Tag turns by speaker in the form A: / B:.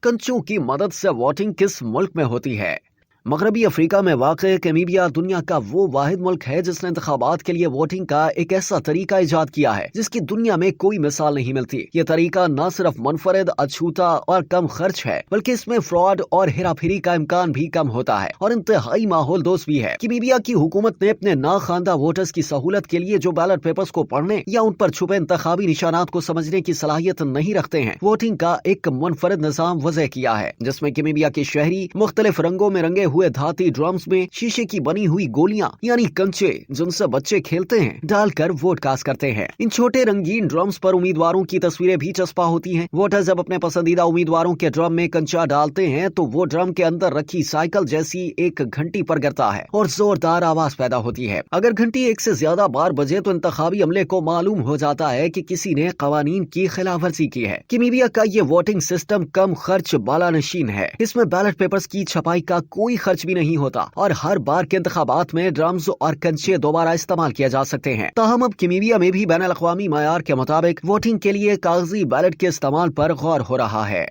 A: कंचों की मदद से वोटिंग किस मुल्क में होती है? मगरबी अफ्रीका में वाक़ नामीबिया दुनिया का वो वाहिद मुल्क है जिसने इंतखाबात के लिए वोटिंग का एक ऐसा तरीका इजाद किया है जिसकी दुनिया में कोई मिसाल नहीं मिलती। ये तरीका न सिर्फ मुनफरिद, अछूता और कम खर्च है, बल्कि इसमें फ्रॉड और हेराफेरी का इम्कान भी कम होता है और इंतहाई माहौल दोस्त भी है। नामीबिया की हुकूमत ने अपने नाखानदा वोटर्स की सहूलत के लिए जो बैलेट पेपर्स को पढ़ने या उन पर छुपे इंतखाबी निशानात को समझने की सलाहियत नहीं रखते हैं, वोटिंग का एक मुनफरिद निज़ाम वज़ह किया है जिसमें नामीबिया के शहरी मुख्तलिफ रंगों में रंगे हुए धाती ड्रम्स में शीशे की बनी हुई गोलियां यानी कंचे जिनसे बच्चे खेलते हैं डालकर वोट कास्ट करते हैं। इन छोटे रंगीन ड्रम्स पर उम्मीदवारों की तस्वीरें भी चस्पा होती हैं। वोटर जब अपने पसंदीदा उम्मीदवारों के ड्रम में कंचा डालते हैं तो वो ड्रम के अंदर रखी साइकिल जैसी एक घंटी पर गिरता है और जोरदार आवाज पैदा होती है। अगर घंटी एक से ज्यादा बार बजे तो इंतखाबी अमले को मालूम हो जाता है कि किसी ने कवानीन की खिलाफ वर्जी की है। नामीबिया का ये वोटिंग सिस्टम कम खर्च बालानशीन है। इसमें बैलेट पेपर्स की छपाई का कोई खर्च भी नहीं होता और हर बार के इंतखाबात में ड्रम्स और कंचे दोबारा इस्तेमाल किया जा सकते हैं। ताहम अब नामीबिया में भी बैनुल अक़वामी मयार के मुताबिक वोटिंग के लिए कागजी बैलेट के इस्तेमाल पर गौर हो रहा है।